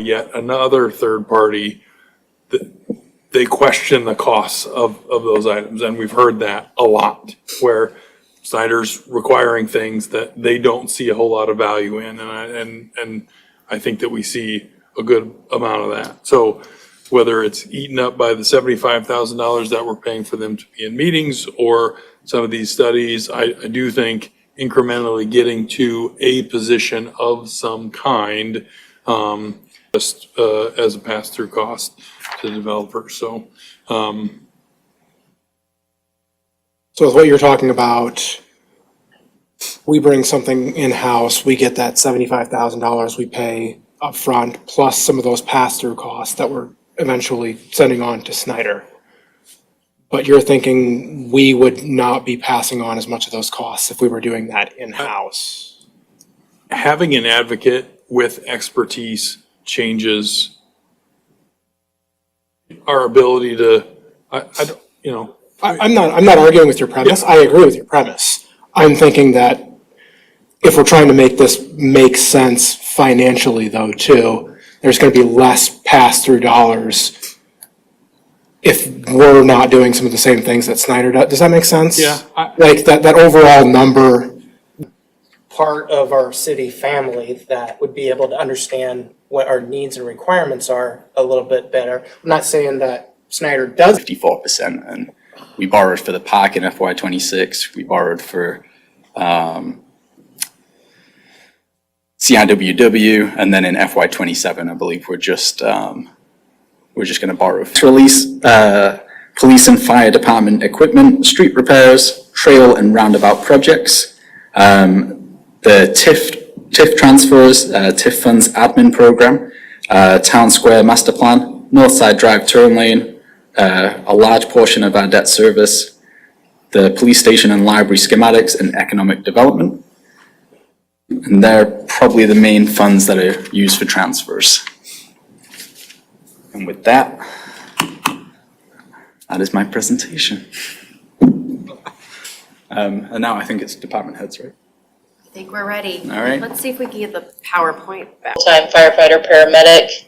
Yet another third party, they question the costs of those items. And we've heard that a lot, where Snyder's requiring things that they don't see a whole lot of value in. And I think that we see a good amount of that. So whether it's eaten up by the $75,000 that we're paying for them to be in meetings or some of these studies, I do think incrementally getting to a position of some kind, just as a pass-through cost to developers. So with what you're talking about, we bring something in-house, we get that $75,000 we pay upfront, plus some of those pass-through costs that we're eventually sending on to Snyder. But you're thinking we would not be passing on as much of those costs if we were doing that in-house. having an advocate with expertise changes our ability to, I don't, you know. I'm not arguing with your premise. I agree with your premise. I'm thinking that if we're trying to make this make sense financially though too, there's going to be less pass-through dollars if we're not doing some of the same things that Snyder does. Does that make sense? Yeah. Like that overall number. Part of our city family that would be able to understand what our needs and requirements are a little bit better. I'm not saying that Snyder does. 54%, and we borrowed for the park in FY26. We borrowed for CIWW, and then in FY27, I believe we're just going to borrow. Release police and fire department equipment, street repairs, trail and roundabout projects. The TIF transfers, TIF funds admin program, town square master plan, Northside Drive turn lane, a large portion of our debt service, the police station and library schematics, and economic development. And they're probably the main funds that are used for transfers. And with that, that is my presentation. And now I think it's department heads, right? I think we're ready. All right. Let's see if we can get the PowerPoint back. Full-time firefighter, paramedic.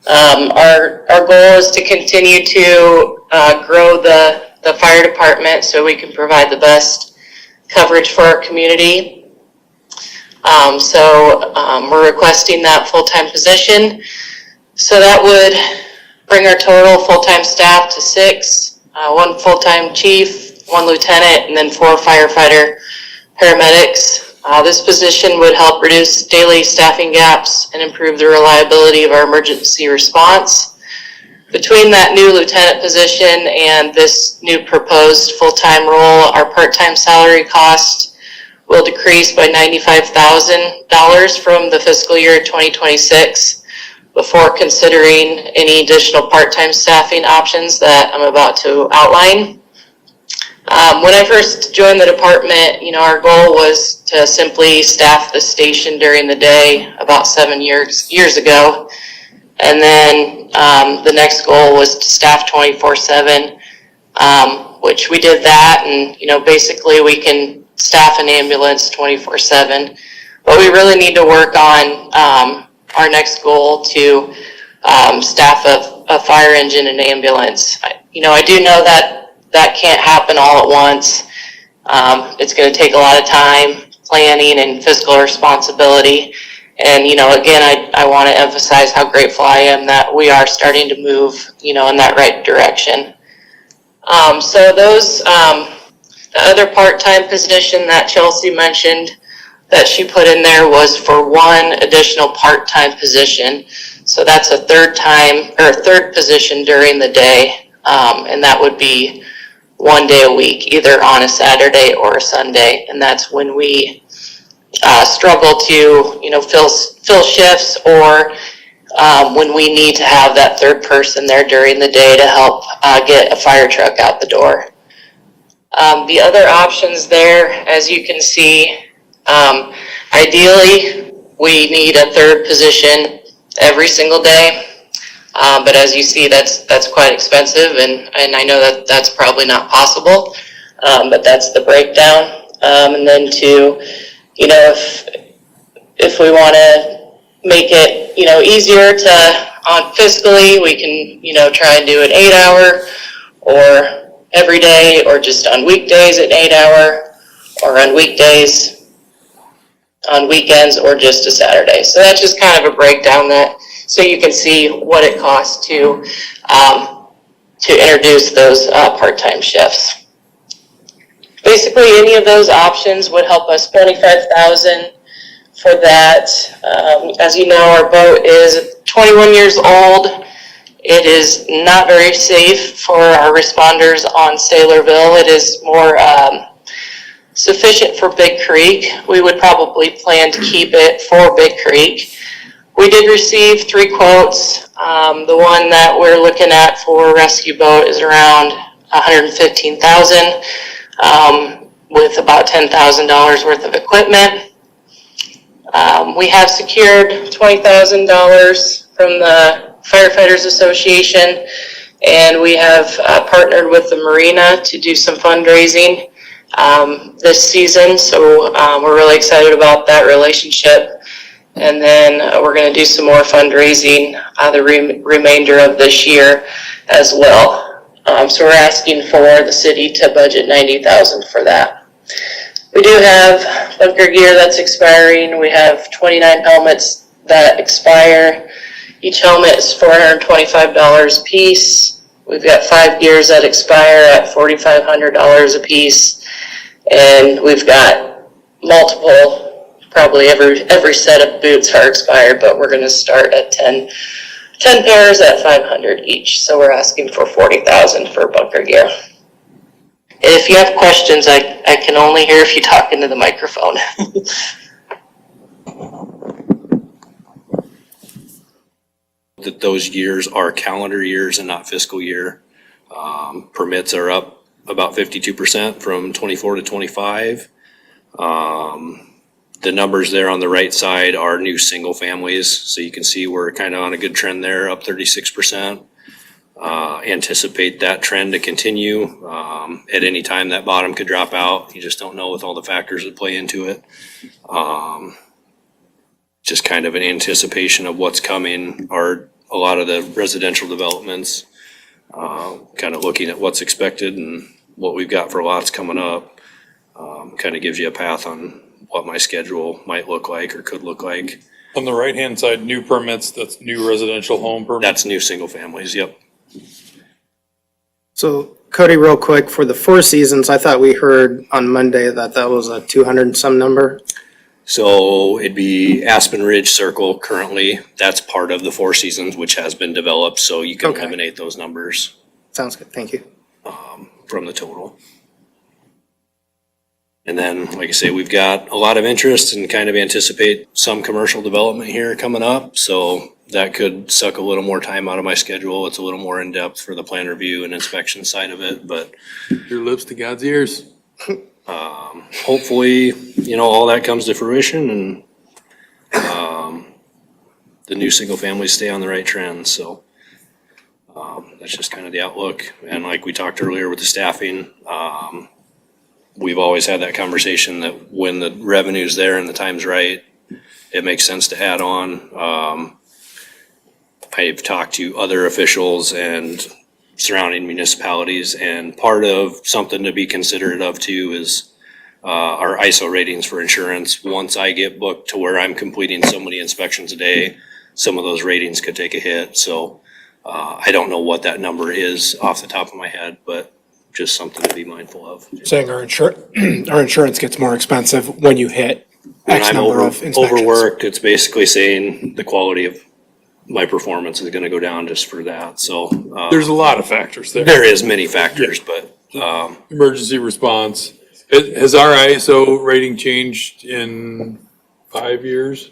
Our goal is to continue to grow the fire department so we can provide the best coverage for our community. We're requesting that full-time position. So that would bring our total full-time staff to 6, 1 full-time chief, 1 lieutenant, and then 4 firefighter paramedics. This position would help reduce daily staffing gaps and improve the reliability of our emergency response. Between that new lieutenant position and this new proposed full-time role, our part-time salary cost will decrease by $95,000 from the fiscal year 2026 before considering any additional part-time staffing options that I'm about to outline. When I first joined the department, our goal was to simply staff the station during the day about 7 years ago. And then the next goal was to staff 24/7, which we did that. And, basically we can staff an ambulance 24/7. But we really need to work on our next goal to staff a fire engine and ambulance. I do know that can't happen all at once. It's going to take a lot of time, planning, and fiscal responsibility. And, again, I want to emphasize how grateful I am that we are starting to move, in that right direction. So those, the other part-time position that Chelsea mentioned that she put in there was for 1 additional part-time position. So that's a third position during the day. And that would be 1 day a week, either on a Saturday or a Sunday. And that's when we struggle to, fill shifts, or when we need to have that third person there during the day to help get a fire truck out the door. The other options there, as you can see, ideally we need a third position every single day. But as you see, that's quite expensive, and I know that that's probably not possible, but that's the breakdown. And then if we want to make it, easier on fiscally, we can, try and do an 8-hour or every day, or just on weekdays an 8-hour, or on weekdays, on weekends, or just a Saturday. So that's just kind of a breakdown so you can see what it costs to introduce those part-time shifts. Basically, any of those options would help us. $25,000 for that. As you know, our boat is 21 years old. It is not very safe for our responders on Saylorville. It is more sufficient for Big Creek. We would probably plan to keep it for Big Creek. We did receive 3 quotes. The one that we're looking at for rescue boat is around $115,000 with about $10,000 worth of equipment. We have secured $20,000 from the Firefighters Association, and we have partnered with the marina to do some fundraising this season. So we're really excited about that relationship. And then we're going to do some more fundraising the remainder of this year as well. So we're asking for the city to budget $90,000 for that. We do have bunker gear that's expiring. We have 29 helmets that expire. Each helmet is $425 a piece. We've got 5 gears that expire at $4,500 a piece. And we've got multiple, probably every set of boots are expired, but we're going to start at 10 pairs at $500 each. So we're asking for $40,000 for bunker gear. And if you have questions, I can only hear if you talk into the microphone. That those years are calendar years and not fiscal year. Permits are up about 52% from 24 to 25. The numbers there on the right side are new single families. So you can see we're kind of on a good trend there, up 36%. Anticipate that trend to continue. At any time that bottom could drop out. You just don't know with all the factors that play into it. Just kind of an anticipation of what's coming are a lot of the residential developments, kind of looking at what's expected and what we've got for lots coming up. Kind of gives you a path on what my schedule might look like or could look like. On the right-hand side, new permits, that's new residential home permits. That's new single families, yep. So Cody, real quick, for the Four Seasons, I thought we heard on Monday that was a 200 and some number. So it'd be Aspen Ridge Circle currently. That's part of the Four Seasons, which has been developed, so you can Okay. eliminate those numbers Sounds good, thank you. from the total. And then, like I say, we've got a lot of interest and kind of anticipate some commercial development here coming up. So that could suck a little more time out of my schedule. It's a little more in-depth for the plan review and inspection side of it, but Your lips to God's ears. hopefully, all that comes to fruition and the new single families stay on the right trend. So that's just kind of the outlook. And like we talked earlier with the staffing, we've always had that conversation that when the revenue's there and the time's right, it makes sense to add on. I've talked to other officials and surrounding municipalities, and part of something to be considerate of too is our ISO ratings for insurance. Once I get booked to where I'm completing so many inspections a day, some of those ratings could take a hit. So I don't know what that number is off the top of my head, but just something to be mindful of. Saying our insurance gets more expensive when you hit When X I'm number of inspections. overworked, it's basically saying the quality of my performance is gonna go down just for that. So There's a lot of factors there. there is many factors, but Emergency response. Has our ISO rating changed in 5 years?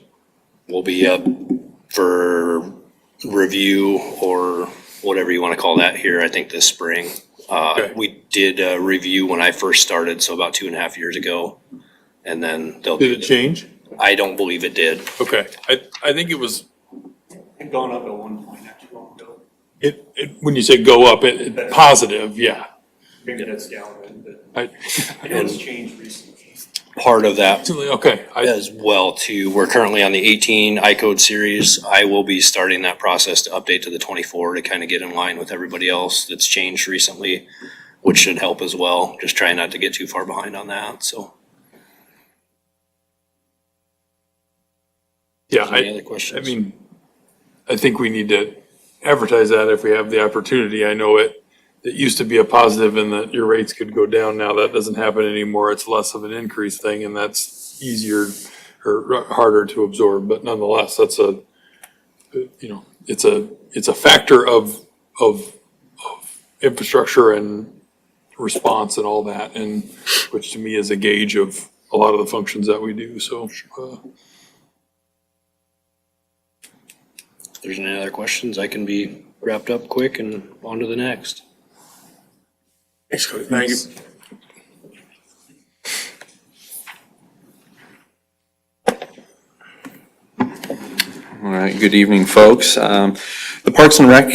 we'll be up for review or whatever you wanna call that here, I think this spring. Okay. We did a review when I first started, so about 2.5 years ago. And then they'll. Did it change? I don't believe it did. Okay, I think it was, Had gone up at one point, not too long ago. when you say go up, it positive, yeah. Maybe that's down, but I, I know it's changed recently. part of that Okay, as well too. We're currently on the 18 iCode series. I will be starting that process to update to the 24 to kind of get in line with everybody else that's changed recently, which should help as well. Just trying not to get too far behind on that, so. yeah, Any other questions? I mean, I think we need to advertise that if we have the opportunity. I know it used to be a positive in that your rates could go down. Now that doesn't happen anymore. It's less of an increase thing, and that's easier or harder to absorb. But nonetheless, that's it's a factor of infrastructure and response and all that, and which to me is a gauge of a lot of the functions that we do. So, If there's any other questions, I can be wrapped up quick and on to the next. thanks, Cody. Thank you. All right, good evening, folks. The Parks and Rec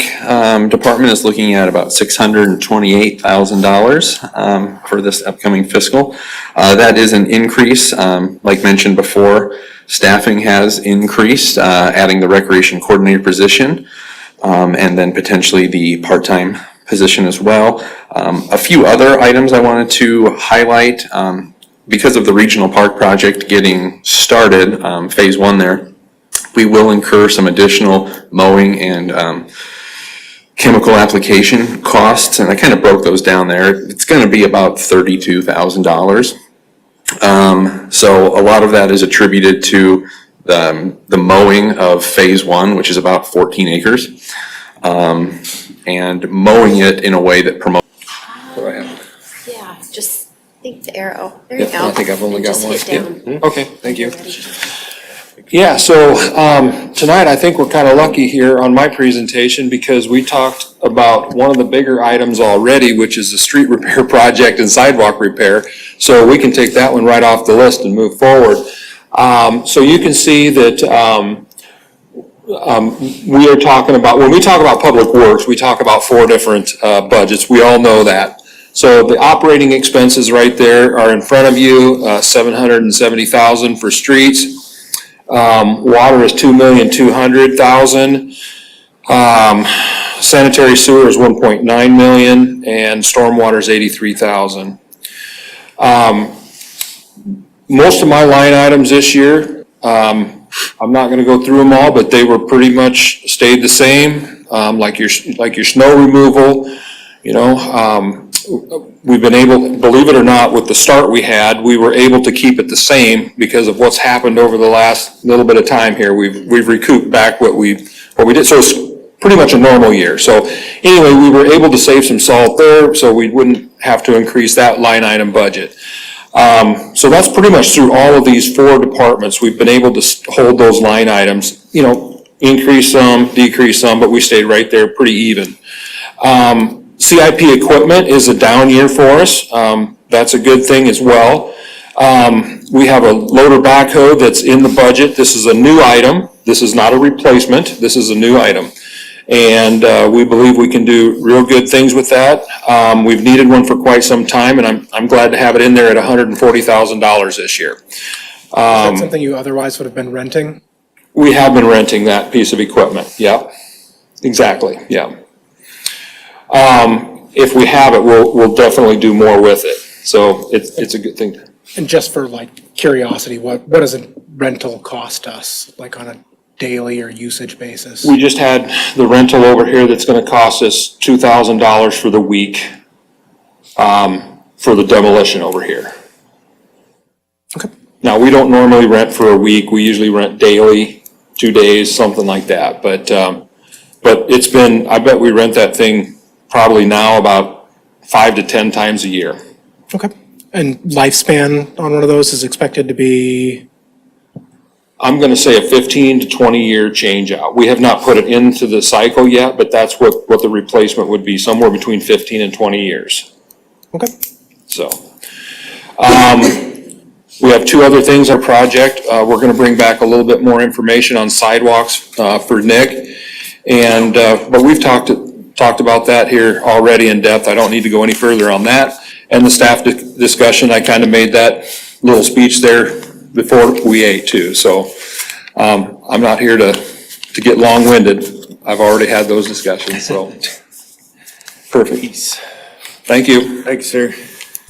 Department is looking at about $628,000 for this upcoming fiscal. That is an increase. Like mentioned before, staffing has increased, adding the recreation coordinator position, and then potentially the part-time position as well. A few other items I wanted to highlight. Because of the regional park project getting started, phase 1 there, we will incur some additional mowing and chemical application costs, and I kind of broke those down there. It's going to be about $32,000. So a lot of that is attributed to the mowing of phase 1, which is about 14 acres, and mowing it in a way that promotes. Yeah, just think the arrow. There you go. I think I've only got Just one. hit down. Okay, thank you. Ready. Yeah, so tonight I think we're kind of lucky here on my presentation because we talked about one of the bigger items already, which is the street repair project and sidewalk repair. So we can take that one right off the list and move forward. So you can see that we are talking about, when we talk about public works, we talk about 4 different budgets. We all know that. So the operating expenses right there are in front of you, $770,000 for streets. Water is $2,200,000. Sanitary sewer is $1.9 million, and stormwater is $83,000. Most of my line items this year, I'm not going to go through them all, but they were pretty much stayed the same. Like your snow removal, we've been able, believe it or not, with the start we had, we were able to keep it the same because of what's happened over the last little bit of time here. We've recouped back what we did. So it's pretty much a normal year. So anyway, we were able to save some salt there, so we wouldn't have to increase that line item budget. So that's pretty much through all of these 4 departments. We've been able to hold those line items, increase some, decrease some, but we stayed right there pretty even. CIP equipment is a down year for us. That's a good thing as well. We have a loader backhoe that's in the budget. This is a new item. This is not a replacement. This is a new item. And we believe we can do real good things with that. We've needed one for quite some time, and I'm glad to have it in there at $140,000 this year. Is that something you otherwise would have been renting? We have been renting that piece of equipment. Yeah, exactly. Yeah. If we have it, we'll definitely do more with it. So it's a good thing. And just for like curiosity, what does a rental cost us, like on a daily or usage basis? We just had the rental over here that's gonna cost us $2,000 for the week, for the demolition over here. Okay. Now, we don't normally rent for a week. We usually rent daily, 2 days, something like that. But it's been, I bet we rent that thing probably now about 5 to 10 times a year. Okay. And lifespan on one of those is expected to be? I'm gonna say a 15 to 20 year change out. We have not put it into the cycle yet, but that's what the replacement would be, somewhere between 15 and 20 years. Okay. So, we have 2 other things, our project. We're gonna bring back a little bit more information on sidewalks, for Nick. And, but we've talked about that here already in depth. I don't need to go any further on that. And the staff discussion, I kind of made that little speech there before we ate too, so, I'm not here to get long-winded. I've already had those discussions, so. Perfect. Thank you. Thanks, sir.